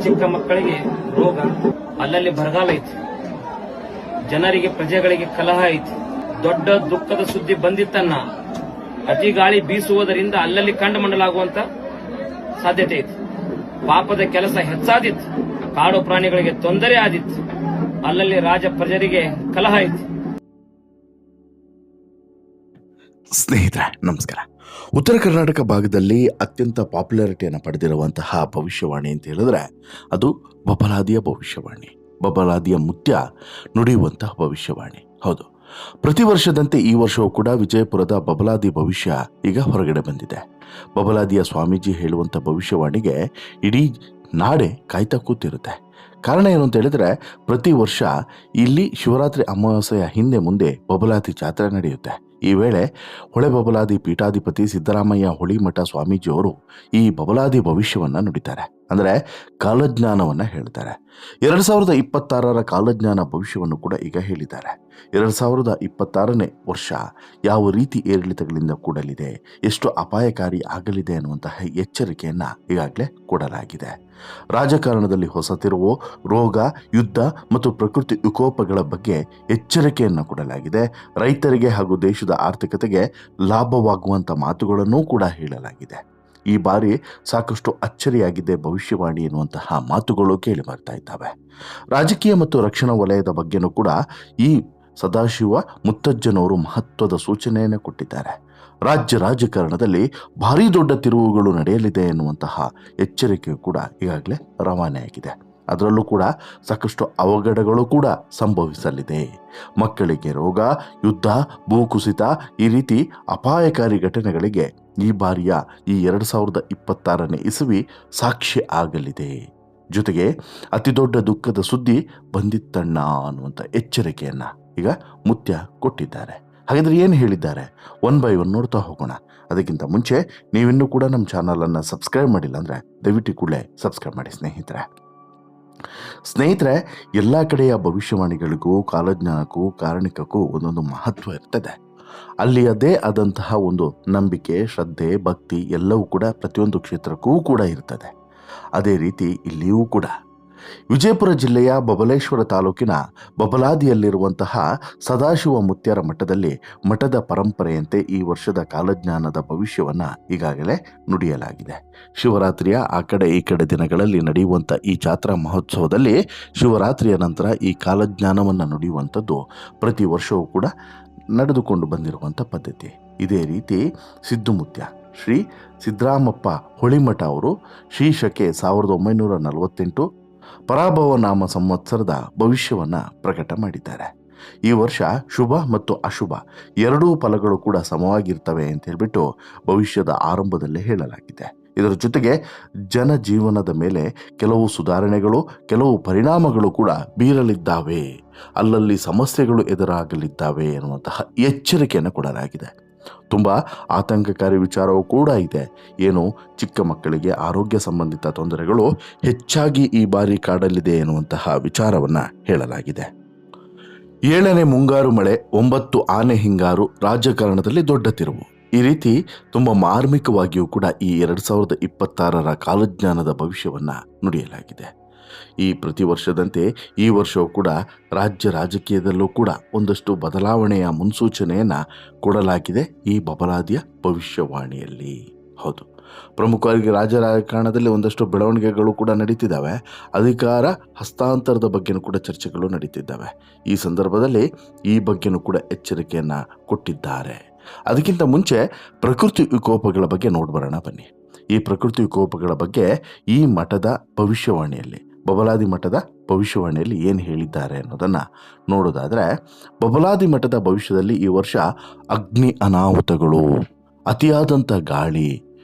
ಚಿಕ್ಕ ಮಕ್ಕಳಿಗೆ ರೋಗ, ಅಲ್ಲಲ್ಲಿ ಬರಗಾಲ ಐತಿ, ಜನರಿಗೆ ಪ್ರಜೆಗಳಿಗೆ ಕಲಹ ಐತಿ. ದೊಡ್ಡ ದುಃಖದ ಸುದ್ದಿ ಬಂದಿತ್ತನ್ನ ಅತಿ ಗಾಳಿ ಬೀಸುವುದರಿಂದ ಅಲ್ಲಲ್ಲಿ ಕಂಡುಮಂಡಲಾಗುವಂತ ಸಾಧ್ಯತೆ ಐತಿ. ಪಾಪದ ಕೆಲಸ ಹೆಚ್ಚಾದಿತ್ತು, ಕಾಡು ಪ್ರಾಣಿಗಳಿಗೆ ತೊಂದರೆ ಆದಿತ್ತು, ಅಲ್ಲಲ್ಲಿ ರಾಜ ಪ್ರಜರಿಗೆ ಕಲಹ ಐತಿ. ಸ್ನೇಹಿತರೆ ನಮಸ್ಕಾರ. ಉತ್ತರ ಕರ್ನಾಟಕ ಭಾಗದಲ್ಲಿ ಅತ್ಯಂತ ಪಾಪ್ಯುಲಾರಿಟಿಯನ್ನು ಪಡೆದಿರುವಂತಹ ಭವಿಷ್ಯವಾಣಿ ಅಂತ ಹೇಳಿದ್ರೆ ಅದು ಬಬಲಾದಿಯ ಭವಿಷ್ಯವಾಣಿ. ಬಬಲಾದಿಯ ಮುತ್ಯ ನುಡಿಯುವಂತಹ ಭವಿಷ್ಯವಾಣಿ. ಹೌದು, ಪ್ರತಿ ವರ್ಷದಂತೆ ಈ ವರ್ಷವೂ ಕೂಡ ವಿಜಯಪುರದ ಬಬಲಾದಿ ಭವಿಷ್ಯ ಈಗ ಹೊರಗಡೆ ಬಂದಿದೆ. ಬಬಲಾದಿಯ ಸ್ವಾಮೀಜಿ ಹೇಳುವಂಥ ಭವಿಷ್ಯವಾಣಿಗೆ ಇಡೀ ನಾಡೆ ಕಾಯ್ತಾ ಕೂತಿರುತ್ತೆ. ಕಾರಣ ಏನು ಅಂತ ಹೇಳಿದ್ರೆ, ಪ್ರತಿ ವರ್ಷ ಇಲ್ಲಿ ಶಿವರಾತ್ರಿ ಅಮಾವಾಸ್ಯೆಯ ಹಿಂದೆ ಮುಂದೆ ಬಬಲಾದಿ ಜಾತ್ರೆ ನಡೆಯುತ್ತೆ. ಈ ವೇಳೆ ಹೊಳೆ ಬಬಲಾದಿ ಪೀಠಾಧಿಪತಿ ಸಿದ್ದರಾಮಯ್ಯ ಹೊಳಿಮಠ ಸ್ವಾಮೀಜಿಯವರು ಈ ಬಬಲಾದಿ ಭವಿಷ್ಯವನ್ನು ನುಡಿತಾರೆ. ಅಂದರೆ ಕಾಲಜ್ಞಾನವನ್ನು ಹೇಳ್ತಾರೆ. 2026 ಕಾಲಜ್ಞಾನ ಭವಿಷ್ಯವನ್ನು ಕೂಡ ಈಗ ಹೇಳಿದ್ದಾರೆ. 2026ನೇ ವರ್ಷ ಯಾವ ರೀತಿ ಏರಿಳಿತಗಳಿಂದ ಕೂಡಲಿದೆ, ಎಷ್ಟು ಅಪಾಯಕಾರಿ ಆಗಲಿದೆ ಅನ್ನುವಂತಹ ಎಚ್ಚರಿಕೆಯನ್ನು ಈಗಾಗಲೇ ಕೊಡಲಾಗಿದೆ. ರಾಜಕಾರಣದಲ್ಲಿ ಹೊಸ ತಿರುವು, ರೋಗ, ಯುದ್ಧ ಮತ್ತು ಪ್ರಕೃತಿ ವಿಕೋಪಗಳ ಬಗ್ಗೆ ಎಚ್ಚರಿಕೆಯನ್ನು ಕೊಡಲಾಗಿದೆ. ರೈತರಿಗೆ ಹಾಗೂ ದೇಶದ ಆರ್ಥಿಕತೆಗೆ ಲಾಭವಾಗುವಂಥ ಮಾತುಗಳನ್ನೂ ಕೂಡ ಹೇಳಲಾಗಿದೆ. ಈ ಬಾರಿ ಸಾಕಷ್ಟು ಅಚ್ಚರಿಯಾಗಿದೆ ಭವಿಷ್ಯವಾಣಿ ಎನ್ನುವಂತಹ ಮಾತುಗಳು ಕೇಳಿ ಬರ್ತಾ ಇದ್ದಾವೆ. ರಾಜಕೀಯ ಮತ್ತು ರಕ್ಷಣಾ ವಲಯದ ಬಗ್ಗೆನೂ ಕೂಡ ಈ ಸದಾಶಿವ ಮುತ್ತಜ್ಜನವರು ಮಹತ್ವದ ಸೂಚನೆಯನ್ನು ಕೊಟ್ಟಿದ್ದಾರೆ. ರಾಜ್ಯ ರಾಜಕಾರಣದಲ್ಲಿ ಭಾರೀ ದೊಡ್ಡ ತಿರುವುಗಳು ನಡೆಯಲಿದೆ ಎನ್ನುವಂತಹ ಎಚ್ಚರಿಕೆಯು ಕೂಡ ಈಗಾಗಲೇ ರವಾನೆಯಾಗಿದೆ. ಅದರಲ್ಲೂ ಕೂಡ ಸಾಕಷ್ಟು ಅವಘಡಗಳು ಕೂಡ ಸಂಭವಿಸಲಿದೆ. ಮಕ್ಕಳಿಗೆ ರೋಗ, ಯುದ್ಧ, ಭೂಕುಸಿತ ಈ ರೀತಿ ಅಪಾಯಕಾರಿ ಘಟನೆಗಳಿಗೆ ಈ ಬಾರಿಯ ಈ 2026ನೇ ಇಸವಿ ಸಾಕ್ಷಿ ಆಗಲಿದೆ. ಜೊತೆಗೆ ಅತಿ ದೊಡ್ಡ ದುಃಖದ ಸುದ್ದಿ ಬಂದಿತ್ತಣ್ಣ ಅನ್ನುವಂಥ ಎಚ್ಚರಿಕೆಯನ್ನು ಈಗ ಮುತ್ಯ ಕೊಟ್ಟಿದ್ದಾರೆ. ಹಾಗಾದರೆ ಏನು ಹೇಳಿದ್ದಾರೆ, ಒನ್ ಬೈ ಒನ್ ನೋಡ್ತಾ ಹೋಗೋಣ. ಅದಕ್ಕಿಂತ ಮುಂಚೆ ನೀವಿನ್ನೂ ಕೂಡ ನಮ್ಮ ಚಾನಲನ್ನು ಸಬ್ಸ್ಕ್ರೈಬ್ ಮಾಡಿಲ್ಲ ಅಂದರೆ ದಯವಿಟ್ಟು ಕೂಡಲೇ ಸಬ್ಸ್ಕ್ರೈಬ್ ಮಾಡಿ ಸ್ನೇಹಿತರೆ. ಎಲ್ಲ ಕಡೆಯ ಭವಿಷ್ಯವಾಣಿಗಳಿಗೂ ಕಾಲಜ್ಞಾನಕ್ಕೂ ಕಾರಣಿಕಕ್ಕೂ ಒಂದೊಂದು ಮಹತ್ವ ಇರ್ತದೆ. ಅಲ್ಲಿಯದೇ ಆದಂತಹ ಒಂದು ನಂಬಿಕೆ, ಶ್ರದ್ಧೆ, ಭಕ್ತಿ ಎಲ್ಲವೂ ಕೂಡ ಪ್ರತಿಯೊಂದು ಕ್ಷೇತ್ರಕ್ಕೂ ಕೂಡ ಇರ್ತದೆ. ಅದೇ ರೀತಿ ಇಲ್ಲಿಯೂ ಕೂಡ ವಿಜಯಪುರ ಜಿಲ್ಲೆಯ ಬಬಲೇಶ್ವರ ತಾಲೂಕಿನ ಬಬಲಾದಿಯಲ್ಲಿರುವಂತಹ ಸದಾಶಿವ ಮುತ್ಯರ ಮಠದಲ್ಲಿ ಮಠದ ಪರಂಪರೆಯಂತೆ ಈ ವರ್ಷದ ಕಾಲಜ್ಞಾನದ ಭವಿಷ್ಯವನ್ನು ಈಗಾಗಲೇ ನುಡಿಯಲಾಗಿದೆ. ಶಿವರಾತ್ರಿಯ ಆ ಕಡೆ ಈ ಕಡೆ ದಿನಗಳಲ್ಲಿ ನಡೆಯುವಂಥ ಈ ಜಾತ್ರಾ ಮಹೋತ್ಸವದಲ್ಲಿ ಶಿವರಾತ್ರಿಯ ನಂತರ ಈ ಕಾಲಜ್ಞಾನವನ್ನು ನುಡಿಯುವಂಥದ್ದು ಪ್ರತಿ ವರ್ಷವೂ ಕೂಡ ನಡೆದುಕೊಂಡು ಬಂದಿರುವಂಥ ಪದ್ಧತಿ. ಇದೇ ರೀತಿ ಸಿದ್ದುಮುತ್ಯ ಶ್ರೀ ಸಿದ್ದರಾಮಪ್ಪ ಹೊಳಿಮಠ ಅವರು ಶೀಶಕೆ 1948 ಪರಾಭವ ನಾಮ ಸಂವತ್ಸರದ ಭವಿಷ್ಯವನ್ನು ಪ್ರಕಟ ಮಾಡಿದ್ದಾರೆ. ಈ ವರ್ಷ ಶುಭ ಮತ್ತು ಅಶುಭ ಎರಡೂ ಫಲಗಳು ಕೂಡ ಸಮವಾಗಿರ್ತವೆ ಅಂತ ಹೇಳ್ಬಿಟ್ಟು ಭವಿಷ್ಯದ ಆರಂಭದಲ್ಲೇ ಹೇಳಲಾಗಿದೆ. ಇದರ ಜೊತೆಗೆ ಜನಜೀವನದ ಮೇಲೆ ಕೆಲವು ಸುಧಾರಣೆಗಳು, ಕೆಲವು ಪರಿಣಾಮಗಳು ಕೂಡ ಬೀರಲಿದ್ದಾವೆ, ಅಲ್ಲಲ್ಲಿ ಸಮಸ್ಯೆಗಳು ಎದುರಾಗಲಿದ್ದಾವೆ ಎನ್ನುವಂತಹ ಎಚ್ಚರಿಕೆಯನ್ನು ಕೊಡಲಾಗಿದೆ. ತುಂಬ ಆತಂಕಕಾರಿ ವಿಚಾರವೂ ಕೂಡ ಇದೆ. ಏನು, ಚಿಕ್ಕ ಮಕ್ಕಳಿಗೆ ಆರೋಗ್ಯ ಸಂಬಂಧಿತ ತೊಂದರೆಗಳು ಹೆಚ್ಚಾಗಿ ಈ ಬಾರಿ ಕಾಡಲಿದೆ ಎನ್ನುವಂತಹ ವಿಚಾರವನ್ನು ಹೇಳಲಾಗಿದೆ. 7ನೇ ಮುಂಗಾರು ಮಳೆ, 9 ಆನೆ ಹಿಂಗಾರು, ರಾಜಕಾರಣದಲ್ಲಿ ದೊಡ್ಡ ತಿರುವು. ಈ ರೀತಿ ತುಂಬ ಮಾರ್ಮಿಕವಾಗಿಯೂ ಕೂಡ ಈ 2026 ಕಾಲಜ್ಞಾನದ ಭವಿಷ್ಯವನ್ನು ನುಡಿಯಲಾಗಿದೆ. ಈ ಪ್ರತಿ ವರ್ಷದಂತೆ ಈ ವರ್ಷವೂ ಕೂಡ ರಾಜ್ಯ ರಾಜಕೀಯದಲ್ಲೂ ಕೂಡ ಒಂದಷ್ಟು ಬದಲಾವಣೆಯ ಮುನ್ಸೂಚನೆಯನ್ನು ಕೊಡಲಾಗಿದೆ ಈ ಬಬಲಾದಿಯ ಭವಿಷ್ಯವಾಣಿಯಲ್ಲಿ. ಹೌದು, ಪ್ರಮುಖವಾಗಿ ರಾಜಕಾರಣದಲ್ಲಿ ಒಂದಷ್ಟು ಬೆಳವಣಿಗೆಗಳು ಕೂಡ ನಡೀತಿದ್ದಾವೆ. ಅಧಿಕಾರ ಹಸ್ತಾಂತರದ ಬಗ್ಗೆನೂ ಕೂಡ ಚರ್ಚೆಗಳು ನಡೀತಿದ್ದಾವೆ. ಈ ಸಂದರ್ಭದಲ್ಲಿ ಈ ಬಗ್ಗೆನೂ ಕೂಡ ಎಚ್ಚರಿಕೆಯನ್ನು ಕೊಟ್ಟಿದ್ದಾರೆ. ಅದಕ್ಕಿಂತ ಮುಂಚೆ ಪ್ರಕೃತಿ ವಿಕೋಪಗಳ ಬಗ್ಗೆ ನೋಡ್ಬರೋಣ ಬನ್ನಿ. ಈ ಪ್ರಕೃತಿ ವಿಕೋಪಗಳ ಬಗ್ಗೆ ಈ ಮಠದ ಭವಿಷ್ಯವಾಣಿಯಲ್ಲಿ, ಬಬಲಾದಿ ಮಠದ ಭವಿಷ್ಯವಾಣಿಯಲ್ಲಿ ಏನು ಹೇಳಿದ್ದಾರೆ ಅನ್ನೋದನ್ನು ನೋಡೋದಾದರೆ, ಬಬಲಾದಿ ಮಠದ ಭವಿಷ್ಯದಲ್ಲಿ ಈ ವರ್ಷ ಅಗ್ನಿ ಅನಾಹುತಗಳು, ಅತಿಯಾದಂಥ ಗಾಳಿ,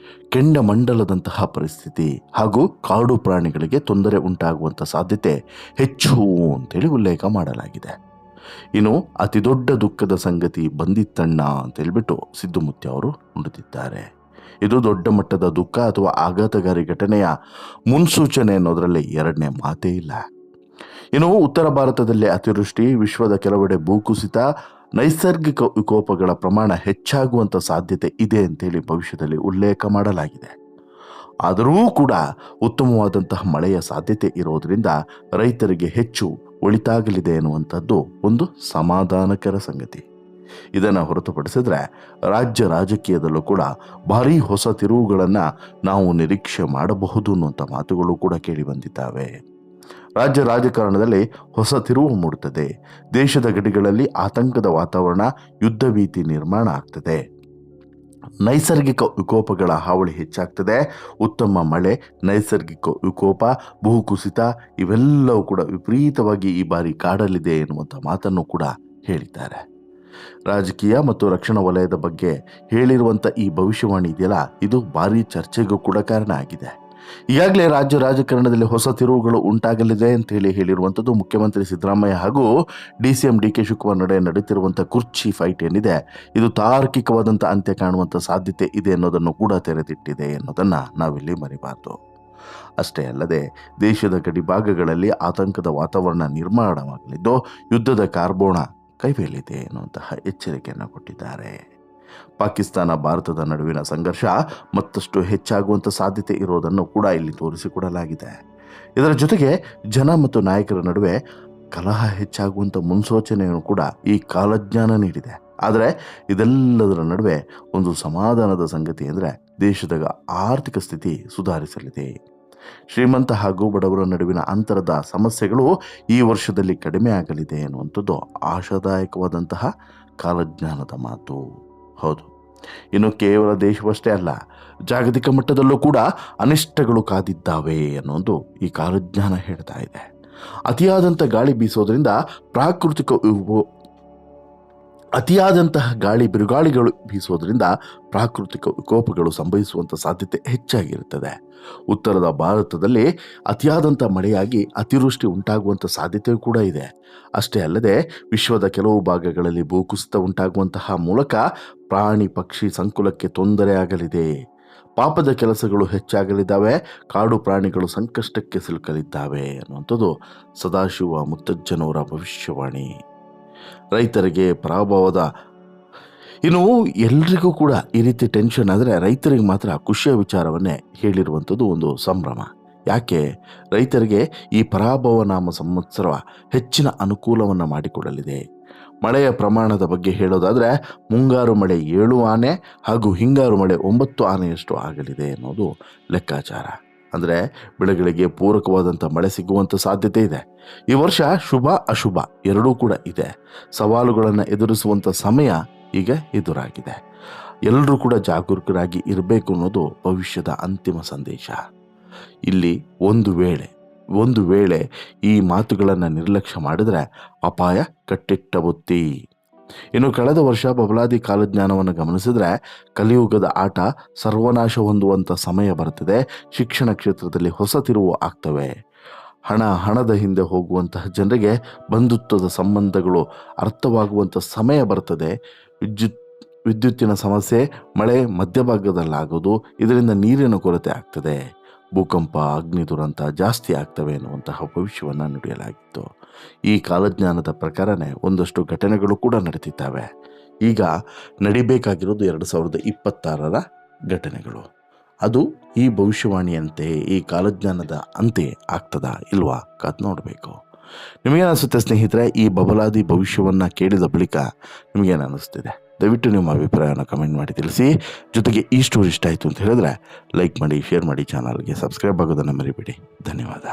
ಕೆಂಡಮಂಡಲದಂತಹ ಪರಿಸ್ಥಿತಿ ಹಾಗೂ ಕಾಡು ಪ್ರಾಣಿಗಳಿಗೆ ತೊಂದರೆ ಉಂಟಾಗುವಂಥ ಸಾಧ್ಯತೆ ಹೆಚ್ಚು ಅಂತೇಳಿ ಉಲ್ಲೇಖ ಮಾಡಲಾಗಿದೆ. ಇನ್ನು ಅತಿ ದೊಡ್ಡ ದುಃಖದ ಸಂಗತಿ ಬಂದಿತ್ತಣ್ಣ ಅಂತೇಳ್ಬಿಟ್ಟು ಸಿದ್ದುಮುತ್ಯ ಅವರು ನುಡಿದಿದ್ದಾರೆ. ಇದು ದೊಡ್ಡ ಮಟ್ಟದ ದುಃಖ ಅಥವಾ ಆಘಾತಕಾರಿ ಘಟನೆಯ ಮುನ್ಸೂಚನೆ ಅನ್ನೋದರಲ್ಲಿ ಎರಡನೇ ಮಾತೇ ಇಲ್ಲ. ಇನ್ನು ಉತ್ತರ ಭಾರತದಲ್ಲಿ ಅತಿವೃಷ್ಟಿ, ವಿಶ್ವದ ಕೆಲವೆಡೆ ಭೂಕುಸಿತ, ನೈಸರ್ಗಿಕ ವಿಕೋಪಗಳ ಪ್ರಮಾಣ ಹೆಚ್ಚಾಗುವಂಥ ಸಾಧ್ಯತೆ ಇದೆ ಅಂತೇಳಿ ಭವಿಷ್ಯದಲ್ಲಿ ಉಲ್ಲೇಖ ಮಾಡಲಾಗಿದೆ. ಆದರೂ ಕೂಡ ಉತ್ತಮವಾದಂತಹ ಮಳೆಯ ಸಾಧ್ಯತೆ ಇರೋದರಿಂದ ರೈತರಿಗೆ ಹೆಚ್ಚು ಒಳಿತಾಗಲಿದೆ ಎನ್ನುವಂಥದ್ದು ಒಂದು ಸಮಾಧಾನಕರ ಸಂಗತಿ. ಇದನ್ನು ಹೊರತುಪಡಿಸಿದ್ರೆ ರಾಜ್ಯ ರಾಜಕೀಯದಲ್ಲೂ ಕೂಡ ಭಾರೀ ಹೊಸ ತಿರುವುಗಳನ್ನು ನಾವು ನಿರೀಕ್ಷೆ ಮಾಡಬಹುದು ಅನ್ನುವಂಥ ಮಾತುಗಳು ಕೂಡ ಕೇಳಿ ಬಂದಿದ್ದಾವೆ. ರಾಜ್ಯ ರಾಜಕಾರಣದಲ್ಲಿ ಹೊಸ ತಿರುವು ಮೂಡುತ್ತದೆ. ದೇಶದ ಗಡಿಗಳಲ್ಲಿ ಆತಂಕದ ವಾತಾವರಣ, ಯುದ್ಧ ಭೀತಿ ನಿರ್ಮಾಣ ಆಗ್ತದೆ. ನೈಸರ್ಗಿಕ ವಿಕೋಪಗಳ ಹಾವಳಿ ಹೆಚ್ಚಾಗ್ತದೆ. ಉತ್ತಮ ಮಳೆ, ನೈಸರ್ಗಿಕ ವಿಕೋಪ, ಭೂಕುಸಿತ ಇವೆಲ್ಲವೂ ಕೂಡ ವಿಪರೀತವಾಗಿ ಈ ಬಾರಿ ಕಾಡಲಿದೆ ಎನ್ನುವಂಥ ಮಾತನ್ನು ಕೂಡ ಹೇಳಿದ್ದಾರೆ. ರಾಜಕೀಯ ಮತ್ತು ರಕ್ಷಣಾ ವಲಯದ ಬಗ್ಗೆ ಹೇಳಿರುವಂಥ ಈ ಭವಿಷ್ಯವಾಣಿ ಇದೆಯಲ್ಲ, ಇದು ಭಾರಿ ಚರ್ಚೆಗೂ ಕೂಡ ಕಾರಣ ಆಗಿದೆ. ಈಗಾಗಲೇ ರಾಜ್ಯ ರಾಜಕಾರಣದಲ್ಲಿ ಹೊಸ ತಿರುವುಗಳು ಉಂಟಾಗಲಿದೆ ಅಂತೇಳಿ ಹೇಳಿರುವಂಥದ್ದು ಮುಖ್ಯಮಂತ್ರಿ ಸಿದ್ದರಾಮಯ್ಯ ಹಾಗೂ DCM DK ಶಿವಕುಮಾರ್ ನಡುವೆ ನಡೀತಿರುವಂಥ ಕುರ್ಚಿ ಫೈಟ್ ಏನಿದೆ, ಇದು ತಾರ್ಕಿಕವಾದಂಥ ಅಂತ್ಯ ಕಾಣುವಂಥ ಸಾಧ್ಯತೆ ಇದೆ ಅನ್ನೋದನ್ನು ಕೂಡ ತೆರೆದಿಟ್ಟಿದೆ ಎನ್ನುವುದನ್ನು ನಾವಿಲ್ಲಿ ಮರಿಬಾರ್ದು. ಅಷ್ಟೇ ಅಲ್ಲದೆ ದೇಶದ ಗಡಿ ಭಾಗಗಳಲ್ಲಿ ಆತಂಕದ ವಾತಾವರಣ ನಿರ್ಮಾಣವಾಗಲಿದ್ದು ಯುದ್ಧದ ಕಾರ್ಬೋಣ ಕೈವೇಲಿದೆ ಎನ್ನುವಂತಹ ಎಚ್ಚರಿಕೆಯನ್ನು ಕೊಟ್ಟಿದ್ದಾರೆ. ಪಾಕಿಸ್ತಾನ ಭಾರತದ ನಡುವಿನ ಸಂಘರ್ಷ ಮತ್ತಷ್ಟು ಹೆಚ್ಚಾಗುವಂಥ ಸಾಧ್ಯತೆ ಇರೋದನ್ನು ಕೂಡ ಇಲ್ಲಿ ತೋರಿಸಿಕೊಡಲಾಗಿದೆ. ಇದರ ಜೊತೆಗೆ ಜನ ಮತ್ತು ನಾಯಕರ ನಡುವೆ ಕಲಹ ಹೆಚ್ಚಾಗುವಂಥ ಮುನ್ಸೂಚನೆಯನ್ನು ಕೂಡ ಈ ಕಾಲಜ್ಞಾನ ನೀಡಿದೆ. ಆದರೆ ಇದೆಲ್ಲದರ ನಡುವೆ ಒಂದು ಸಮಾಧಾನದ ಸಂಗತಿ ಅಂದರೆ ದೇಶದ ಆರ್ಥಿಕ ಸ್ಥಿತಿ ಸುಧಾರಿಸಲಿದೆ. ಶ್ರೀಮಂತ ಹಾಗೂ ಬಡವರ ನಡುವಿನ ಅಂತರದ ಸಮಸ್ಯೆಗಳು ಈ ವರ್ಷದಲ್ಲಿ ಕಡಿಮೆ ಆಗಲಿದೆ ಎನ್ನುವಂಥದ್ದು ಆಶಾದಾಯಕವಾದಂತಹ ಕಾಲಜ್ಞಾನದ ಮಾತು. ಹೌದು, ಇನ್ನು ಕೇವಲ ದೇಶವಷ್ಟೇ ಅಲ್ಲ, ಜಾಗತಿಕ ಮಟ್ಟದಲ್ಲೂ ಕೂಡ ಅನಿಷ್ಟಗಳು ಕಾದಿದ್ದಾವೆ ಅನ್ನೋದು ಈ ಕಾಲಜ್ಞಾನ ಹೇಳ್ತಾ ಇದೆ. ಅತಿಯಾದಂಥ ಗಾಳಿ ಬೀಸೋದ್ರಿಂದ ಅತಿಯಾದಂತಹ ಬಿರುಗಾಳಿಗಳು ಬೀಸೋದ್ರಿಂದ ಪ್ರಾಕೃತಿಕ ವಿಕೋಪಗಳು ಸಂಭವಿಸುವಂಥ ಸಾಧ್ಯತೆ ಹೆಚ್ಚಾಗಿರುತ್ತದೆ. ಉತ್ತರದ ಭಾರತದಲ್ಲಿ ಅತಿಯಾದಂಥ ಮಳೆಯಾಗಿ ಅತಿವೃಷ್ಟಿ ಉಂಟಾಗುವಂಥ ಸಾಧ್ಯತೆಯೂ ಕೂಡ ಇದೆ. ಅಷ್ಟೇ ಅಲ್ಲದೆ ವಿಶ್ವದ ಕೆಲವು ಭಾಗಗಳಲ್ಲಿ ಭೂಕುಸಿತ ಉಂಟಾಗುವಂತಹ ಮೂಲಕ ಪ್ರಾಣಿ ಪಕ್ಷಿ ಸಂಕುಲಕ್ಕೆ ತೊಂದರೆ ಆಗಲಿದೆ. ಪಾಪದ ಕೆಲಸಗಳು ಹೆಚ್ಚಾಗಲಿದ್ದಾವೆ. ಕಾಡು ಪ್ರಾಣಿಗಳು ಸಂಕಷ್ಟಕ್ಕೆ ಸಿಲುಕಲಿದ್ದಾವೆ ಅನ್ನುವಂಥದ್ದು ಸದಾಶಿವ ಮುತ್ತಜ್ಜನವರ ಭವಿಷ್ಯವಾಣಿ. ರೈತರಿಗೆ ಪರಾಭವದ ಇನ್ನು ಎಲ್ರಿಗೂ ಕೂಡ ಈ ರೀತಿ ಟೆನ್ಷನ್ ಆದರೆ ರೈತರಿಗೆ ಮಾತ್ರ ಖುಷಿಯ ವಿಚಾರವನ್ನೇ ಹೇಳಿರುವಂಥದ್ದು ಒಂದು ಸಂಭ್ರಮ. ಯಾಕೆ? ರೈತರಿಗೆ ಈ ಪರಾಭವ ನಾಮ ಸಂವತ್ಸರ ಹೆಚ್ಚಿನ ಅನುಕೂಲವನ್ನು ಮಾಡಿಕೊಡಲಿದೆ. ಮಳೆಯ ಪ್ರಮಾಣದ ಬಗ್ಗೆ ಹೇಳೋದಾದರೆ ಮುಂಗಾರು ಮಳೆ 7 ಆನೆ ಹಾಗೂ ಹಿಂಗಾರು ಮಳೆ 9 ಆನೆಯಷ್ಟು ಆಗಲಿದೆ ಅನ್ನೋದು ಲೆಕ್ಕಾಚಾರ. ಅಂದರೆ ಬೆಳೆಗಳಿಗೆ ಪೂರಕವಾದಂಥ ಮಳೆ ಸಿಗುವಂಥ ಸಾಧ್ಯತೆ ಇದೆ. ಈ ವರ್ಷ ಶುಭ ಅಶುಭ ಎರಡೂ ಕೂಡ ಇದೆ. ಸವಾಲುಗಳನ್ನು ಎದುರಿಸುವಂಥ ಸಮಯ ಈಗ ಎದುರಾಗಿದೆ. ಎಲ್ಲರೂ ಕೂಡ ಜಾಗರೂಕರಾಗಿ ಇರಬೇಕು ಅನ್ನೋದು ಭವಿಷ್ಯದ ಅಂತಿಮ ಸಂದೇಶ. ಇಲ್ಲಿ ಒಂದು ವೇಳೆ ಈ ಮಾತುಗಳನ್ನು ನಿರ್ಲಕ್ಷ್ಯ ಮಾಡಿದರೆ ಅಪಾಯ ಕಟ್ಟಿಟ್ಟ ಬುತ್ತಿ. ಇನ್ನು ಕಳೆದ ವರ್ಷ ಬಬಲಾದಿ ಕಾಲಜ್ಞಾನವನ್ನು ಗಮನಿಸಿದ್ರೆ ಕಲಿಯುಗದ ಆಟ ಸರ್ವನಾಶ ಹೊಂದುವಂಥ ಸಮಯ ಬರ್ತದೆ. ಶಿಕ್ಷಣ ಕ್ಷೇತ್ರದಲ್ಲಿ ಹೊಸ ತಿರುವು ಆಗ್ತವೆ. ಹಣದ ಹಿಂದೆ ಹೋಗುವಂತಹ ಜನರಿಗೆ ಬಂಧುತ್ವದ ಸಂಬಂಧಗಳು ಅರ್ಥವಾಗುವಂಥ ಸಮಯ ಬರ್ತದೆ. ವಿದ್ಯುತ್ತಿನ ಸಮಸ್ಯೆ ಮಳೆ ಮಧ್ಯಭಾಗದಲ್ಲಾಗೋದು, ಇದರಿಂದ ನೀರಿನ ಕೊರತೆ ಆಗ್ತದೆ. ಭೂಕಂಪ, ಅಗ್ನಿ ದುರಂತ ಜಾಸ್ತಿ ಆಗ್ತವೆ ಎನ್ನುವಂತಹ ಭವಿಷ್ಯವನ್ನು ನುಡಿಯಲಾಗಿತ್ತು. ಈ ಕಾಲಜ್ಞಾನದ ಪ್ರಕಾರನೇ ಒಂದಷ್ಟು ಘಟನೆಗಳು ಕೂಡ ನಡೆದಿದ್ದಾವೆ. ಈಗ ನಡಿಬೇಕಾಗಿರೋದು 2026ರ ಘಟನೆಗಳು. ಅದು ಈ ಭವಿಷ್ಯವಾಣಿಯಂತೆ ಈ ಕಾಲಜ್ಞಾನದ ಅಂತೆ ಆಗ್ತದಾ ಇಲ್ವಾ ಕಾದು ನೋಡಬೇಕು. ನಿಮಗೇನಿಸುತ್ತೆ ಸ್ನೇಹಿತರೆ? ಈ ಬಬಲಾದಿ ಭವಿಷ್ಯವನ್ನು ಕೇಳಿದ ಬಳಿಕ ನಿಮಗೇನು ಅನ್ನಿಸ್ತಿದೆ? ದಯವಿಟ್ಟು ನಿಮ್ಮ ಅಭಿಪ್ರಾಯವನ್ನು ಕಮೆಂಟ್ ಮಾಡಿ ತಿಳಿಸಿ. ಜೊತೆಗೆ ಈ ಸ್ಟೋರಿ ಇಷ್ಟ ಆಯಿತು ಅಂತ ಹೇಳಿದ್ರೆ ಲೈಕ್ ಮಾಡಿ, ಶೇರ್ ಮಾಡಿ, ಚಾನಲ್ಗೆ ಸಬ್ಸ್ಕ್ರೈಬ್ ಆಗೋದನ್ನು ಮರಿಬೇಡಿ. ಧನ್ಯವಾದ.